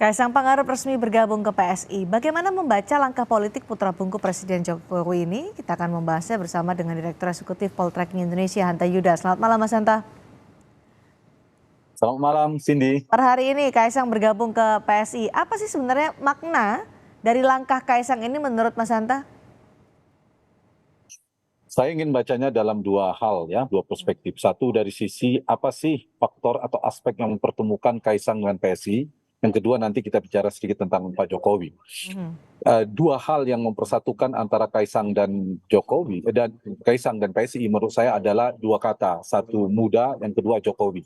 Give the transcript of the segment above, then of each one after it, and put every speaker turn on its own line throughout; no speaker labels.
Kaisang Pangarep resmi bergabung ke PSI. Bagaimana membaca langkah politik putra bungsu Presiden Jokowi ini? Kita akan membahasnya bersama dengan Direktur Eksekutif Poltreking Indonesia, Hanta Yuda. Selamat malam, Mas Hanta.
Selamat malam, Cindy.
Per hari ini Kaisang bergabung ke PSI. Apa sih sebenarnya makna dari langkah Kaisang ini menurut Mas Hanta?
Saya ingin bacanya dalam dua hal ya, dua perspektif. Satu dari sisi apa sih faktor atau aspek yang mempertemukan Kaisang dengan PSI. Yang kedua nanti kita bicara sedikit tentang Pak Jokowi. Dua hal yang mempersatukan antara Kaisang dan Jokowi dan Kaisang dan PSI menurut saya adalah dua kata. Satu muda, yang kedua Jokowi.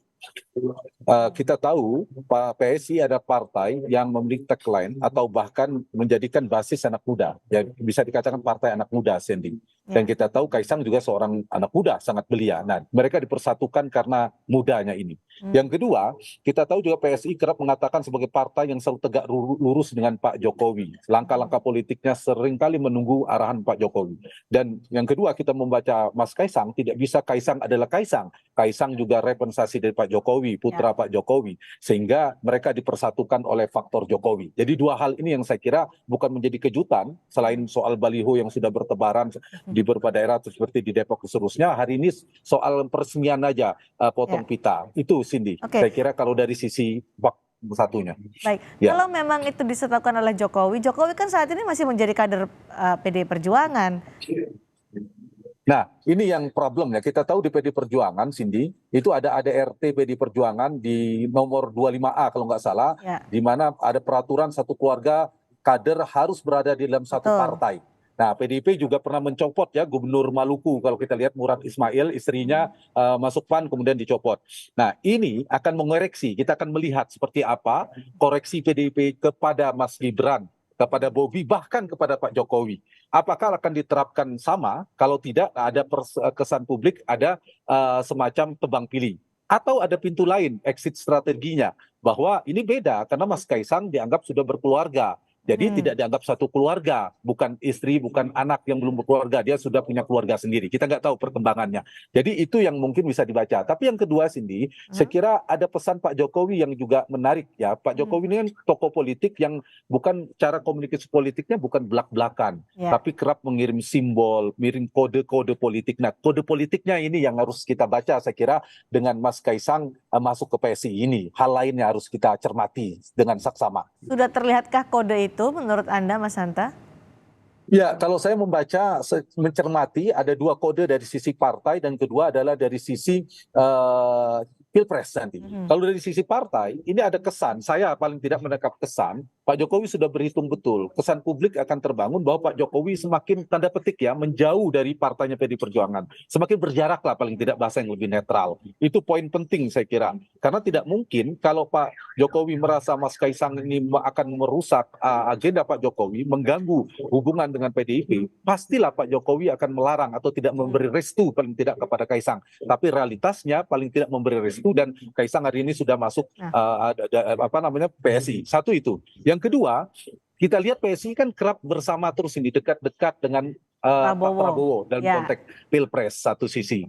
Kita tahu Pak PSI ada partai yang memiliki tagline atau bahkan menjadikan basis anak muda. Ya, bisa dikatakan partai anak muda, Cindy. Dan kita tahu Kaisang juga seorang anak muda, sangat belia. Nah, mereka dipersatukan karena mudanya ini. Yang kedua, kita tahu juga PSI kerap mengatakan sebagai partai yang selalu tegak lurus dengan Pak Jokowi. Langkah-langkah politiknya seringkali menunggu arahan Pak Jokowi. Dan yang kedua, kita membaca Mas Kaisang, tidak bisa Kaisang adalah Kaisang. Kaisang juga representasi dari Pak Jokowi, putra Pak Jokowi. Sehingga mereka dipersatukan oleh faktor Jokowi. Jadi dua hal ini yang saya kira bukan menjadi kejutan, selain soal baliho yang sudah bertebaran di beberapa daerah seperti di Depok dan seterusnya. Hari ini soal peresmian aja potong pita. Itu Cindy. Saya kira kalau dari sisi satunya.
Baik, kalau memang itu disertakan oleh Jokowi, Jokowi kan saat ini masih menjadi kader PDI Perjuangan.
Nah, ini yang problem ya. Kita tahu di PDI Perjuangan, Cindy, itu ada ADRT PDI Perjuangan di nomor 25A kalau nggak salah, di mana ada peraturan satu keluarga kader harus berada di dalam satu partai. Nah, PDIP juga pernah mencopot ya Gubernur Maluku, kalau kita lihat Murad Ismail, istrinya masuk PAN kemudian dicopot. Nah, ini akan mengoreksi, kita akan melihat seperti apa koreksi PDIP kepada Mas Gibran, kepada Bobi, bahkan kepada Pak Jokowi. Apakah akan diterapkan sama? Kalau tidak, ada kesan publik, ada semacam tebang pilih. Atau ada pintu lain, exit strateginya, bahwa ini beda, karena Mas Kaisang dianggap sudah berkeluarga. Jadi tidak dianggap satu keluarga, bukan istri, bukan anak yang belum berkeluarga, dia sudah punya keluarga sendiri. Kita nggak tahu perkembangannya. Jadi itu yang mungkin bisa dibaca. Tapi yang kedua, Cindy, saya kira ada pesan Pak Jokowi yang juga menarik ya. Pak Jokowi ini kan tokoh politik yang bukan cara komunikasi politiknya bukan belak-belakan, tapi kerap mengirim simbol, mengirim kode-kode politik. Nah, kode politiknya ini yang harus kita baca, saya kira dengan Mas Kaisang masuk ke PSI ini. Hal lainnya harus kita cermati dengan saksama.
Sudah terlihatkah kode itu menurut Anda, Mas Hanta?
Ya, kalau saya membaca, mencermati ada dua kode dari sisi partai dan kedua adalah dari sisi Pilpres nanti. Kalau dari sisi partai, ini ada kesan, saya paling tidak menangkap kesan, Pak Jokowi sudah berhitung betul, kesan publik akan terbangun bahwa Pak Jokowi semakin tanda petik ya, menjauh dari partainya PDI Perjuangan. Semakin berjarak lah paling tidak bahasa yang lebih netral. Itu poin penting saya kira. Karena tidak mungkin kalau Pak Jokowi merasa Mas Kaisang ini akan merusak agenda Pak Jokowi, mengganggu hubungan dengan PDIP, pastilah Pak Jokowi akan melarang atau tidak memberi restu paling tidak kepada Kaisang. Tapi realitasnya paling tidak memberi restu dan Kaisang hari ini sudah masuk PSI. Satu itu. Yang kedua, kita lihat PSI kan kerap bersama terus ini dekat-dekat dengan Pak Prabowo dalam konteks Pilpres satu sisi.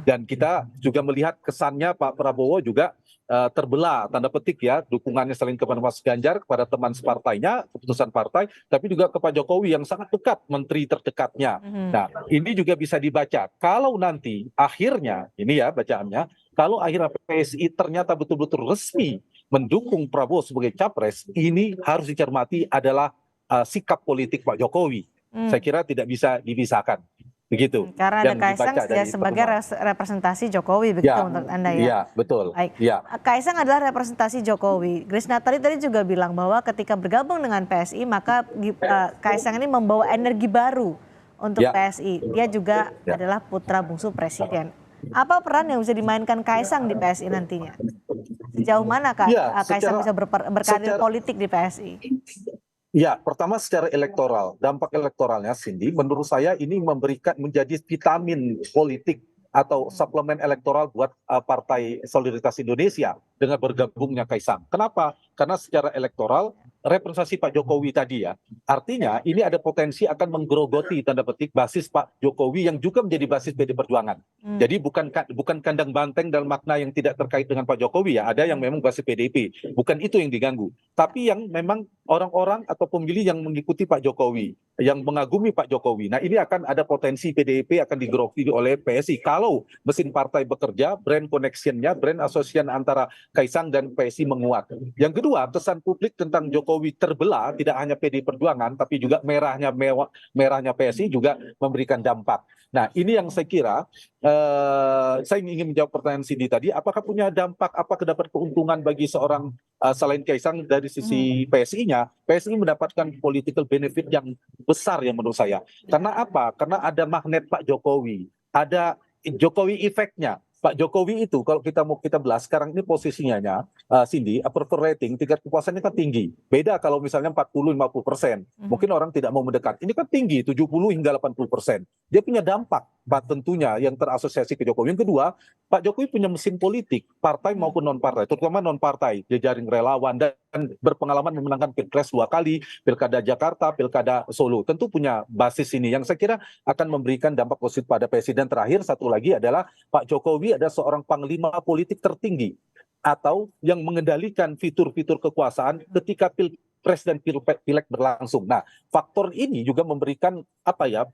Dan kita juga melihat kesannya Pak Prabowo juga terbelah tanda petik ya, dukungannya selain kepada Mas Ganjar, kepada teman separtainya, keputusan partai, tapi juga ke Pak Jokowi yang sangat dekat, menteri terdekatnya. Nah, ini juga bisa dibaca. Kalau nanti akhirnya, ini ya bacaannya, kalau akhirnya PSI ternyata betul-betul resmi mendukung Prabowo sebagai capres, ini harus dicermati adalah sikap politik Pak Jokowi. Saya kira tidak bisa dipisahkan. Begitu.
Karena ada Kaisang sebagai representasi Jokowi, begitu menurut Anda ya?
Iya, betul.
Baik. Kaisang adalah representasi Jokowi. Grace Natali tadi juga bilang bahwa ketika bergabung dengan PSI, maka Kaisang ini membawa energi baru untuk PSI. Dia juga adalah putra bungsu Presiden. Apa peran yang bisa dimainkan Kaisang di PSI nantinya? Sejauh mana Kaisang bisa berkarir politik di PSI?
Ya, pertama secara elektoral, dampak elektoralnya Cindy, menurut saya ini menjadi vitamin politik atau suplemen elektoral buat Partai Solidaritas Indonesia dengan bergabungnya Kaisang. Kenapa? Karena secara elektoral representasi Pak Jokowi tadi ya, artinya ini ada potensi akan menggerogoti tanda petik basis Pak Jokowi yang juga menjadi basis PD Perjuangan. Jadi bukan kandang banteng dalam makna yang tidak terkait dengan Pak Jokowi ya, ada yang memang basis PDIP, bukan itu yang diganggu, tapi yang memang orang-orang atau pemilih yang mengikuti Pak Jokowi, yang mengagumi Pak Jokowi. Nah ini akan ada potensi PDIP akan digerogoti oleh PSI kalau mesin partai bekerja, brand connection-nya, brand asosiasi antara Kaisang dan PSI menguat. Yang kedua, pesan publik tentang Jokowi terbelah tidak hanya PD Perjuangan, tapi juga merahnya PSI juga memberikan dampak. Nah, ini yang saya kira saya ingin menjawab pertanyaan Cindy tadi, apakah punya dampak, apakah dapat keuntungan bagi seorang selain Kaisang dari sisi PSI-nya, PSI mendapatkan political benefit yang besar ya menurut saya. Karena apa? Karena ada magnet Pak Jokowi, ada Jokowi efeknya. Pak Jokowi itu kalau kita belas sekarang ini posisinya Cindy, approval rating tingkat kepuasannya kan tinggi. Beda kalau misalnya 40-50%. Mungkin orang tidak mau mendekat. Ini kan tinggi 70 hingga 80%. Dia punya dampak tentunya yang terasosiasi ke Jokowi. Yang kedua, Pak Jokowi punya mesin politik, partai maupun non partai, terutama non partai, jejaring relawan dan berpengalaman memenangkan Pilpres 2 kali, Pilkada Jakarta, Pilkada Solo. Tentu punya basis ini yang saya kira akan memberikan dampak positif pada presiden. Terakhir satu lagi adalah Pak Jokowi ada seorang panglima politik tertinggi atau yang mengendalikan fitur-fitur kekuasaan ketika Pilpres dan Pileg berlangsung. Nah, faktor ini juga memberikan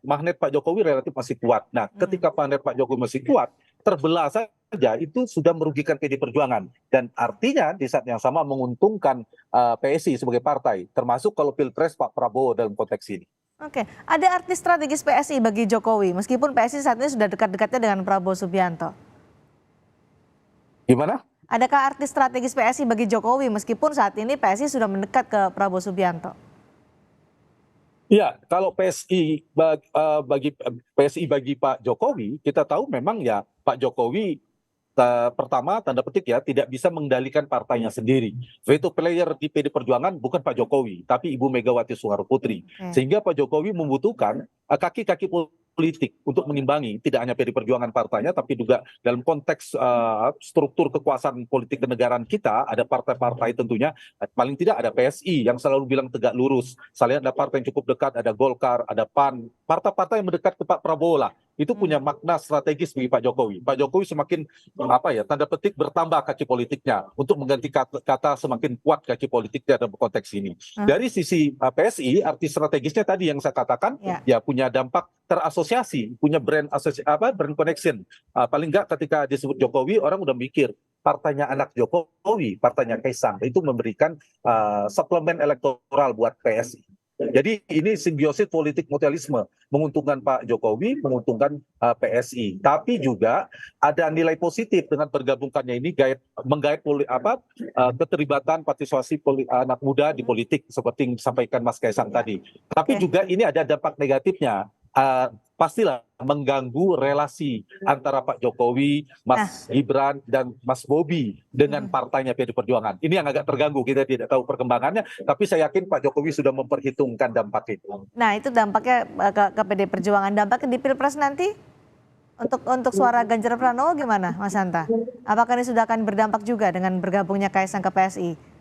magnet Pak Jokowi relatif masih kuat. Nah, ketika magnet Pak Jokowi masih kuat, terbelah saja itu sudah merugikan PD Perjuangan dan artinya di saat yang sama menguntungkan PSI sebagai partai, termasuk kalau Pilpres Pak Prabowo dalam konteks ini.
Oke, ada artis strategis PSI bagi Jokowi, meskipun PSI saat ini sudah dekat-dekatnya dengan Prabowo Subianto.
Gimana?
Adakah artis strategis PSI bagi Jokowi, meskipun saat ini PSI sudah mendekat ke Prabowo Subianto?
Ya, kalau PSI bagi Pak Jokowi, kita tahu memang ya Pak Jokowi pertama tanda petik ya tidak bisa mengendalikan partainya sendiri. Veto player di PD Perjuangan bukan Pak Jokowi, tapi Ibu Megawati Soekarno Putri. Sehingga Pak Jokowi membutuhkan kaki-kaki politik untuk mengimbangi tidak hanya PD Perjuangan partainya, tapi juga dalam konteks struktur kekuasaan politik kenegaraan kita ada partai-partai tentunya, paling tidak ada PSI yang selalu bilang tegak lurus. Saya lihat ada partai yang cukup dekat, ada Golkar, ada PAN, partai-partai yang mendekat ke Pak Prabowo lah. Itu punya makna strategis bagi Pak Jokowi. Pak Jokowi semakin tanda petik bertambah kaki politiknya untuk mengganti kata semakin kuat kaki politiknya dalam konteks ini. Dari sisi PSI, arti strategisnya tadi yang saya katakan ya punya dampak terasosiasi, punya brand connection. Paling enggak ketika disebut Jokowi orang udah mikir partainya anak Jokowi, partainya Kaisang itu memberikan suplemen elektoral buat PSI. Jadi ini simbiosis politik mutualisme, menguntungkan Pak Jokowi, menguntungkan PSI. Tapi juga ada nilai positif dengan bergabungkannya ini menggait keterlibatan partisipasi anak muda di politik seperti yang disampaikan Mas Kaisang tadi. Tapi juga ini ada dampak negatifnya. Pastilah mengganggu relasi antara Pak Jokowi, Mas Gibran, dan Mas Bobi dengan partainya PD Perjuangan. Ini yang agak terganggu, kita tidak tahu perkembangannya, tapi saya yakin Pak Jokowi sudah memperhitungkan dampak itu.
Nah itu dampaknya ke PD Perjuangan, dampaknya di Pilpres nanti untuk suara Ganjar Pranowo gimana Mas Hanta? Apakah ini sudah akan berdampak juga dengan bergabungnya Kaisang ke PSI?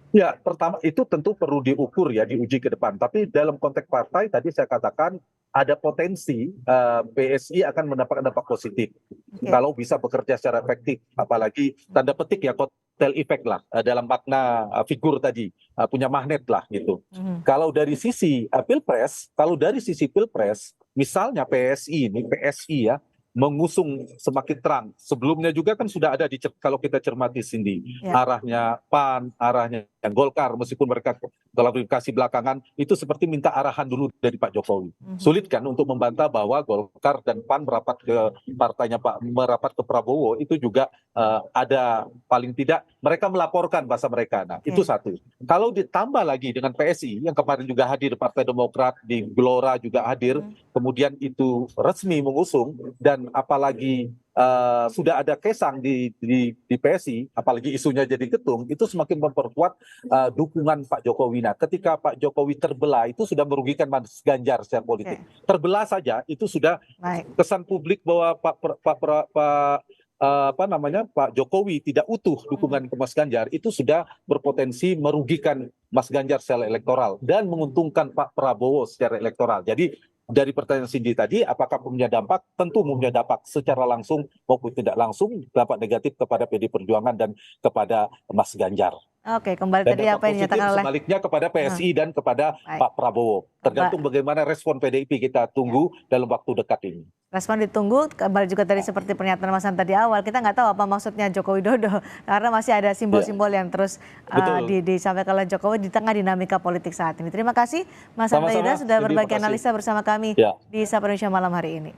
Ya, pertama itu tentu perlu diukur ya, diuji ke depan. Tapi dalam konteks partai tadi saya katakan ada potensi PSI akan mendapatkan dampak positif kalau bisa bekerja secara efektif. Apalagi tanda petik ya kotel efek lah dalam makna figur tadi punya magnet lah gitu. Kalau dari sisi Pilpres, misalnya PSI ya mengusung semakin terang. Sebelumnya juga kan sudah ada kalau kita cermati Cindy, arahnya PAN, arahnya Golkar, meskipun mereka klarifikasi belakangan itu seperti minta arahan dulu dari Pak Jokowi. Sulit kan untuk membantah bahwa Golkar dan PAN merapat ke partainya merapat ke Prabowo itu juga ada paling tidak mereka melaporkan bahasa mereka. Nah, itu satu. Kalau ditambah lagi dengan PSI yang kemarin juga hadir, Partai Demokrat di Gelora juga hadir, kemudian itu resmi mengusung dan apalagi sudah ada Kaisang di PSI, apalagi isunya jadi ketum, itu semakin memperkuat dukungan Pak Jokowi. Nah, ketika Pak Jokowi terbelah itu sudah merugikan Mas Ganjar secara politik. Terbelah saja itu sudah kesan publik bahwa Pak Pak Jokowi tidak utuh dukungan ke Mas Ganjar, itu sudah berpotensi merugikan Mas Ganjar secara elektoral dan menguntungkan Pak Prabowo secara elektoral. Jadi dari pertanyaan Cindy tadi, apakah punya dampak? Tentu punya dampak secara langsung maupun tidak langsung, dampak negatif kepada PD Perjuangan dan kepada Mas Ganjar.
Oke, kembali
Dan
tadi
dampak
apa yang
positif
dinyatakan oleh
sebaliknya kepada PSI dan kepada
baik.
Pak Prabowo. Tergantung bagaimana respon PDIP, kita tunggu dalam waktu dekat ini.
Respon ditunggu, kembali juga tadi seperti pernyataan Mas Hanta di awal, kita nggak tahu apa maksudnya Joko Widodo, karena masih ada simbol-simbol yang terus disampaikan oleh Jokowi di tengah dinamika politik saat ini. Terima kasih Mas Hanta Yuda sudah berbagi analisa bersama kami di Sapa Indonesia malam hari ini.